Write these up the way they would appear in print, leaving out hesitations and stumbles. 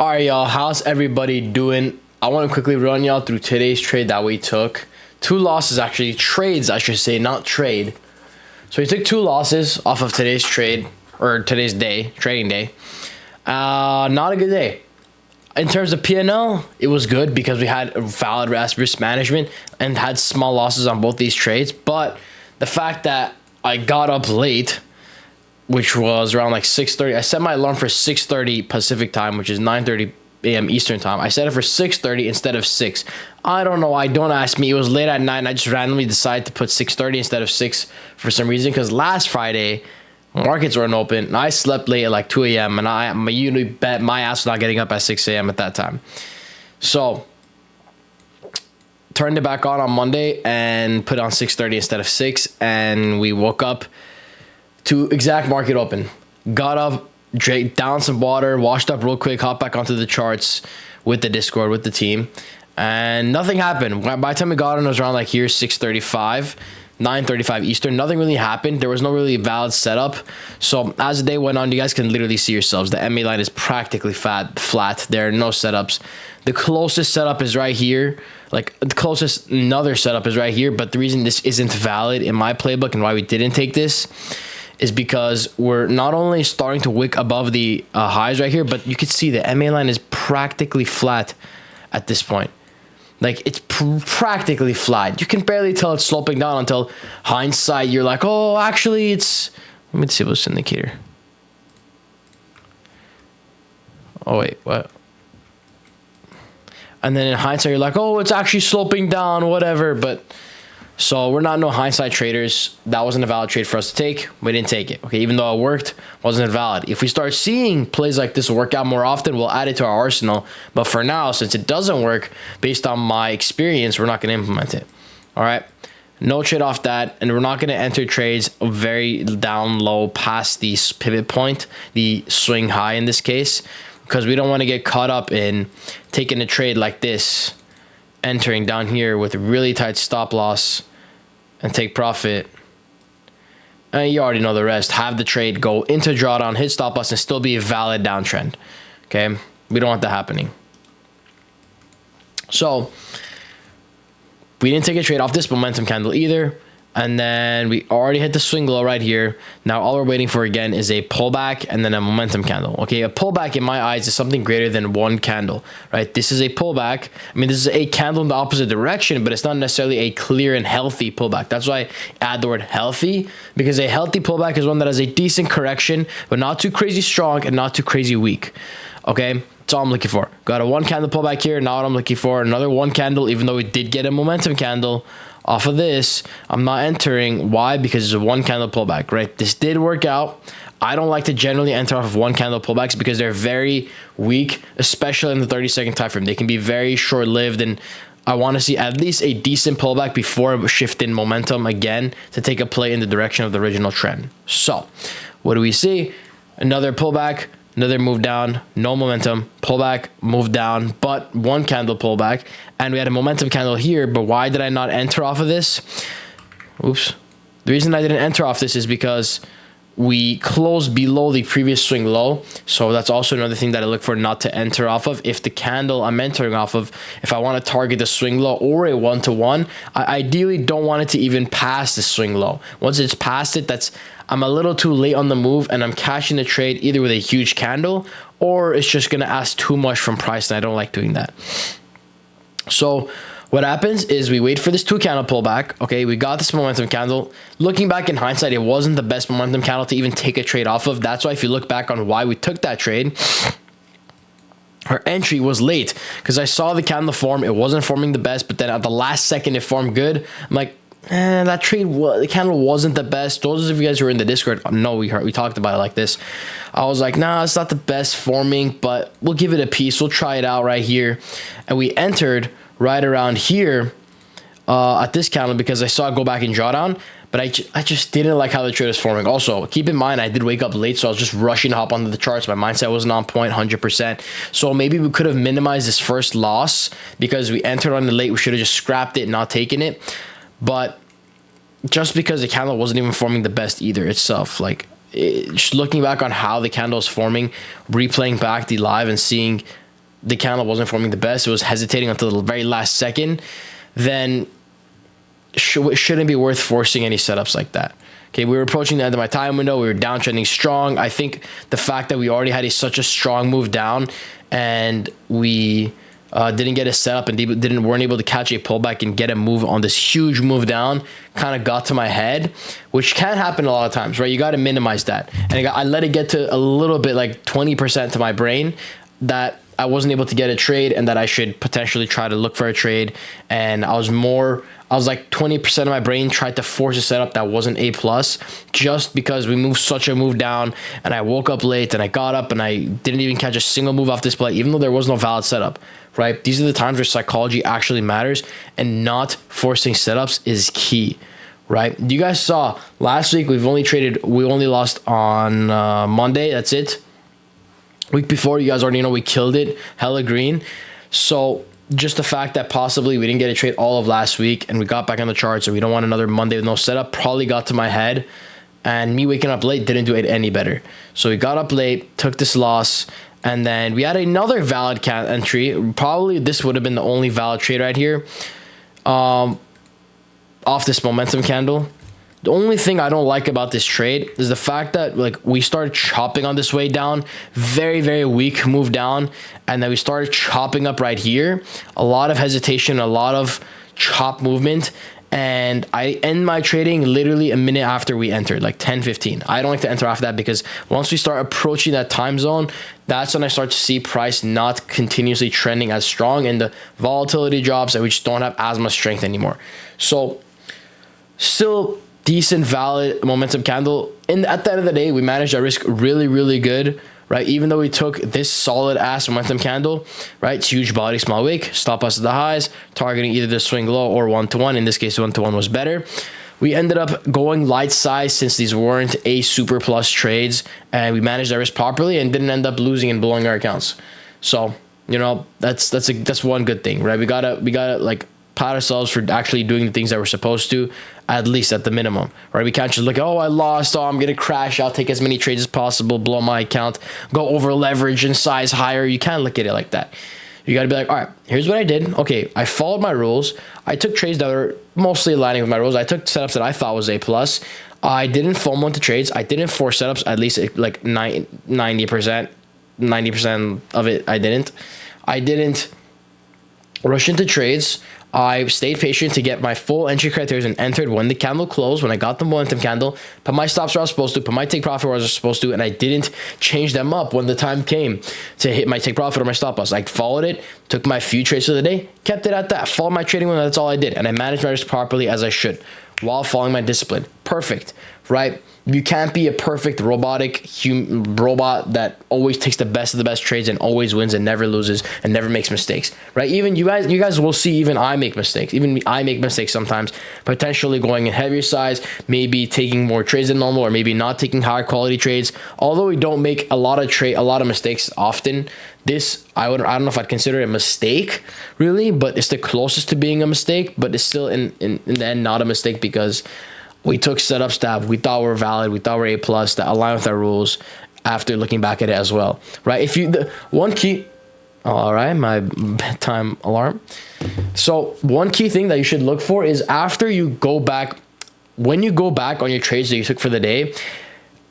All right, y'all. How's everybody doing? I want to quickly run y'all through today's trade that we took. Two losses, actually. Trades, I should say, not trade. So we took two losses off of today's trade, or today's day, trading day. Not a good day. In terms of P&L, it was good because we had valid risk management and had small losses on both these trades. But the fact that I got up late, which was around like 6:30. I set my alarm for 6:30 Pacific time, which is 9:30 a.m. Eastern time. I set it for 6:30 instead of 6. I don't know why. Don't ask me. It was late at night, and I just randomly decided to put 6:30 instead of 6 for some reason. Because last Friday, markets weren't open, and I slept late at like 2 a.m. And I usually bet my ass was not getting up at 6 a.m. at that time. So turned it back on Monday and put on 6:30 instead of 6, and we woke up to exact market open. Got up, drank down some water, washed up real quick, hopped back onto the charts with the Discord, with the team, and nothing happened. By the time we got on, it was around like here 6:35, 9:35 Eastern. Nothing really happened. There was no really valid setup. So as the day went on, you guys can literally see yourselves. The MA line is practically flat. There are no setups. The closest setup is right here. Like the closest another setup is right here. But the reason this isn't valid in my playbook and why we didn't take this is because we're not only starting to wick above the highs right here, but you can see the MA line is practically flat at this point. Like it's practically flat. You can barely tell it's sloping down until hindsight. You're like, oh, actually it's, let me see what's indicator. Oh wait, what? And then in hindsight, you're like, oh, it's actually sloping down, whatever. But so we're not no hindsight traders. That wasn't a valid trade for us to take. We didn't take it. Okay, even though it worked, wasn't valid. If we start seeing plays like this work out more often, we'll add it to our arsenal. But for now, since it doesn't work, based on my experience, we're not going to implement it. All right, no trade off that, and we're not going to enter trades very down low past the pivot point, the swing high in this case, because we don't want to get caught up in taking a trade like this, entering down here with a really tight stop loss and take profit. And you already know the rest. Have the trade go into drawdown, hit stop loss, and still be a valid downtrend. Okay, we don't want that happening. So we didn't take a trade off this momentum candle either. And then we already hit the swing low right here. Now all we're waiting for again is a pullback and then a momentum candle. Okay, a pullback in my eyes is something greater than one candle, right? This is a pullback. I mean, this is a candle in the opposite direction, but it's not necessarily a clear and healthy pullback. That's why I add the word healthy, because a healthy pullback is one that has a decent correction, but not too crazy strong and not too crazy weak. Okay, that's all I'm looking for. Got a one candle pullback here. Now what I'm looking for, another one candle, even though we did get a momentum candle off of this. I'm not entering. Why? Because it's a one candle pullback, right? This did work out. I don't like to generally enter off of one candle pullbacks because they're very weak, especially in the 30-second time frame. They can be very short-lived, and I want to see at least a decent pullback before shifting momentum again to take a play in the direction of the original trend. So what do we see? Another pullback, another move down, no momentum, pullback, move down, but one candle pullback. And we had a momentum candle here, but why did I not enter off of this? Oops. The reason I didn't enter off this is because we closed below the previous swing low. So that's also another thing that I look for not to enter off of. If the candle I'm entering off of, if I want to target the swing low or a one-to-one, I ideally don't want it to even pass the swing low. Once it's past it, I'm a little too late on the move, and I'm cashing the trade either with a huge candle or it's just going to ask too much from price, and I don't like doing that. So what happens is we wait for this two candle pullback. Okay, we got this momentum candle. Looking back in hindsight, it wasn't the best momentum candle to even take a trade off of. That's why if you look back on why we took that trade, our entry was late because I saw the candle form. It wasn't forming the best, but then at the last second it formed good. I'm like, that trade, the candle wasn't the best. Those of you guys who are in the Discord know we talked about it like this. I was like, nah, it's not the best forming, but we'll give it a piece. We'll try it out right here. And we entered right around here at this candle because I saw it go back in drawdown, but I just didn't like how the trade was forming. Also, keep in mind, I did wake up late, so I was just rushing to hop onto the charts. My mindset wasn't on point 100%. So maybe we could have minimized this first loss because we entered on the late. We should have just scrapped it and not taken it. But just because the candle wasn't even forming the best either itself, like just looking back on how the candle is forming, replaying back the live and seeing the candle wasn't forming the best, it was hesitating until the very last second, then it shouldn't be worth forcing any setups like that. Okay, we were approaching the end of my time window. We were downtrending strong. I think the fact that we already had such a strong move down, and we didn't get a setup and weren't able to catch a pullback and get a move on this huge move down, kind of got to my head, which can happen a lot of times, right? You got to minimize that. And I let it get to a little bit, like 20% to my brain, that I wasn't able to get a trade and that I should potentially try to look for a trade. And I was like 20% of my brain tried to force a setup that wasn't A plus, just because we moved such a move down, and I woke up late and I got up and I didn't even catch a single move off this play, even though there was no valid setup, right? These are the times where psychology actually matters, and not forcing setups is key, right? You guys saw last week, we only lost on Monday. That's it. Week before, you guys already know we killed it, hella green. So just the fact that possibly we didn't get a trade all of last week and we got back on the charts, so we don't want another Monday with no setup, probably got to my head, and me waking up late didn't do it any better. So we got up late, took this loss, and then we had another valid entry. Probably this would have been the only valid trade right here, off this momentum candle. The only thing I don't like about this trade is the fact that, like, we started chopping on this way down, very, very weak move down, and then we started chopping up right here. A lot of hesitation, a lot of chop movement, and I end my trading literally a minute after we entered, like 10-15. I don't like to enter after that, because once we start approaching that time zone, that's when I start to see price not continuously trending as strong, and the volatility drops, and we just don't have as much strength anymore. So still decent, valid momentum candle. And at the end of the day, we managed our risk really, really good, right? Even though we took this solid ass momentum candle, right? It's huge body, small wick, stop us at the highs, targeting either the swing low or 1-to-1. In this case, 1-to-1 was better. We ended up going light size since these weren't a super plus trades, and we managed our risk properly and didn't end up losing and blowing our accounts. So, you know, that's one good thing, right? We gotta like pat ourselves for actually doing the things that we're supposed to, at least at the minimum, right? We can't just look, oh, I lost, oh, I'm gonna crash, I'll take as many trades as possible, blow my account, go over leverage and size higher. You can't look at it like that. You gotta be like, all right, here's what I did. Okay, I followed my rules. I took trades that were mostly aligning with my rules. I took setups that I thought was A plus. I didn't FOMO into trades. I didn't force setups, at least like 90% of it. I didn't rush into trades. I stayed patient to get my full entry criteria and entered when the candle closed, when I got the momentum candle, put my stops where I was supposed to, put my take profit where I was supposed to, and I didn't change them up when the time came to hit my take profit or my stop loss. I followed it, took my few trades of the day, kept it at that, followed my trading window, that's all I did, and I managed my risk properly as I should while following my discipline. Perfect, right? You can't be a perfect robot that always takes the best of the best trades and always wins and never loses and never makes mistakes, right? Even you guys will see, even I make mistakes. Even I make mistakes sometimes, potentially going in heavier size, maybe taking more trades than normal, or maybe not taking higher quality trades. Although we don't make a lot of mistakes often, this I don't know if I'd consider it a mistake really, but it's the closest to being a mistake, but it's still in the end not a mistake, because we took setups that we thought were valid, we thought were A plus, that align with our rules after looking back at it as well, right? All right, my bedtime alarm. So one key thing that you should look for is after you go back, when you go back on your trades that you took for the day,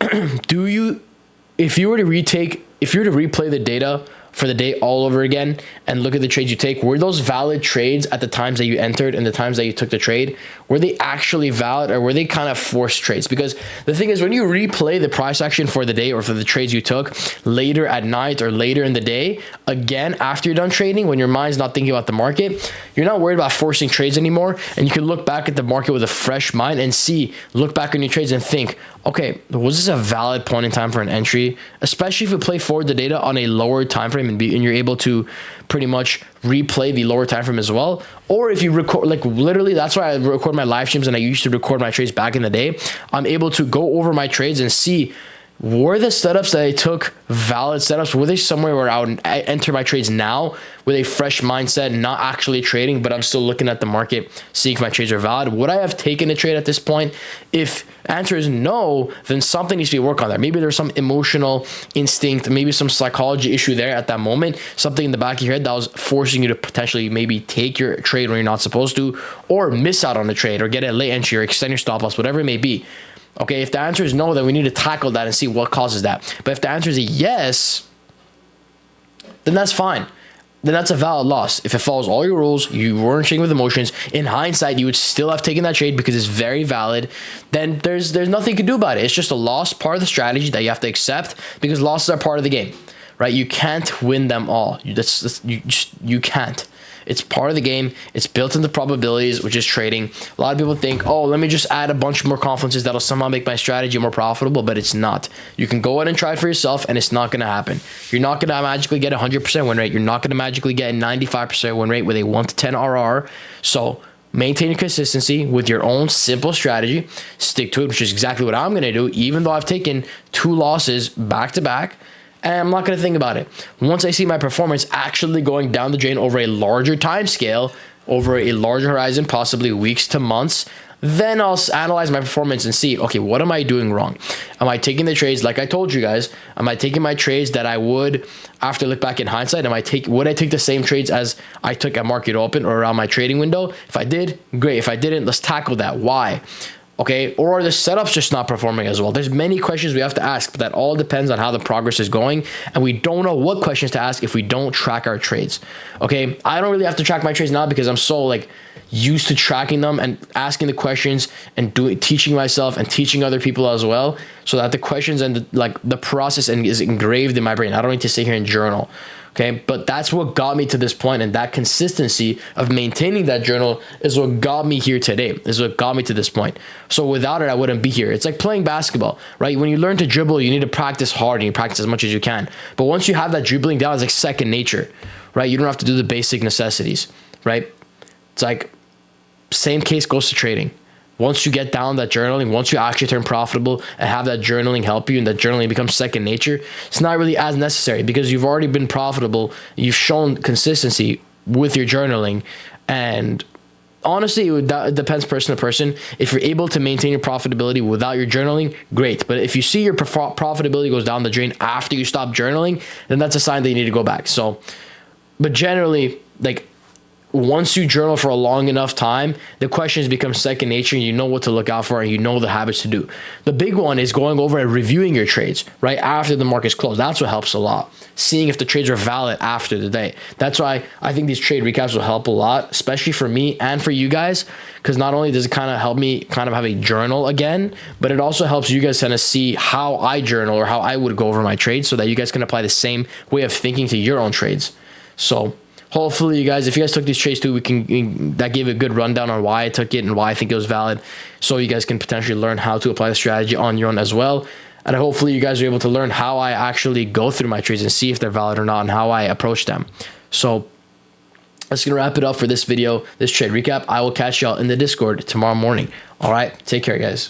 if you were to replay the data for the day all over again and look at the trades you take, were those valid trades at the times that you entered and the times that you took the trade? Were they actually valid, or were they kind of forced trades? Because the thing is, when you replay the price action for the day or for the trades you took later at night or later in the day, again, after you're done trading, when your mind's not thinking about the market, you're not worried about forcing trades anymore, and you can look back at the market with a fresh mind and look back on your trades and think, okay, was this a valid point in time for an entry? Especially if you play forward the data on a lower time frame and you're able to pretty much replay the lower time frame as well. Or if you record, like literally, that's why I record my live streams and I used to record my trades back in the day. I'm able to go over my trades and see were the setups that I took valid setups? Were they somewhere where I would enter my trades now with a fresh mindset, not actually trading, but I'm still looking at the market, seeing if my trades are valid? Would I have taken a trade at this point? If answer is no, then something needs to be worked on there. Maybe there's some emotional instinct, maybe some psychology issue there at that moment, something in the back of your head that was forcing you to potentially maybe take your trade when you're not supposed to, or miss out on the trade, or get a late entry, or extend your stop loss, whatever it may be. Okay, if the answer is no, then we need to tackle that and see what causes that. But if the answer is a yes, then that's fine. Then that's a valid loss. If it follows all your rules, you weren't trading with emotions, in hindsight, you would still have taken that trade because it's very valid, then there's nothing you can do about it. It's just a loss, part of the strategy that you have to accept, because losses are part of the game, right? You can't win them all. You can't. It's part of the game. It's built into probabilities, which is trading. A lot of people think, oh, let me just add a bunch more confidences that'll somehow make my strategy more profitable, but it's not. You can go ahead and try it for yourself, and it's not going to happen. You're not going to magically get a 100% win rate. You're not going to magically get a 95% win rate with a 1 to 10 RR. So maintain your consistency with your own simple strategy. Stick to it, which is exactly what I'm going to do, even though I've taken 2 losses back to back. And I'm not going to think about it. Once I see my performance actually going down the drain over a larger time scale, over a larger horizon, possibly weeks to months, then I'll analyze my performance and see, okay, what am I doing wrong? Am I taking the trades like I told you guys? Am I taking my trades that I would after look back in hindsight? Would I take the same trades as I took at market open or around my trading window? If I did, great. If I didn't, let's tackle that. Why? Okay, or are the setups just not performing as well? There's many questions we have to ask, but that all depends on how the progress is going, and we don't know what questions to ask if we don't track our trades. Okay, I don't really have to track my trades now because I'm so used to tracking them and asking the questions and teaching myself and teaching other people as well, so that the questions and the process is engraved in my brain. I don't need to sit here and journal. Okay, but that's what got me to this point, and that consistency of maintaining that journal is what got me here today, is what got me to this point. So without it, I wouldn't be here. It's like playing basketball, right? When you learn to dribble, you need to practice hard and you practice as much as you can. But once you have that dribbling down, it's like second nature, right? You don't have to do the basic necessities, right? It's like same case goes to trading. Once you get down that journaling, once you actually turn profitable and have that journaling help you and that journaling becomes second nature, it's not really as necessary because you've already been profitable. You've shown consistency with your journaling. And honestly, it depends person to person. If you're able to maintain your profitability without your journaling, great. But if you see your profitability goes down the drain after you stop journaling, then that's a sign that you need to go back. So, but generally, once you journal for a long enough time, the questions become second nature. You know what to look out for and you know the habits to do. The big one is going over and reviewing your trades right after the market's closed. That's what helps a lot. Seeing if the trades are valid after the day. That's why I think these trade recaps will help a lot, especially for me and for you guys, because not only does it kind of help me kind of have a journal again, but it also helps you guys kind of see how I journal or how I would go over my trades so that you guys can apply the same way of thinking to your own trades. So hopefully you guys, if you guys took these trades too, that gave a good rundown on why I took it and why I think it was valid, so you guys can potentially learn how to apply the strategy on your own as well. And hopefully you guys are able to learn how I actually go through my trades and see if they're valid or not and how I approach them. So that's gonna wrap it up for this video, this trade recap. I will catch y'all in the Discord tomorrow morning. All right, take care, guys.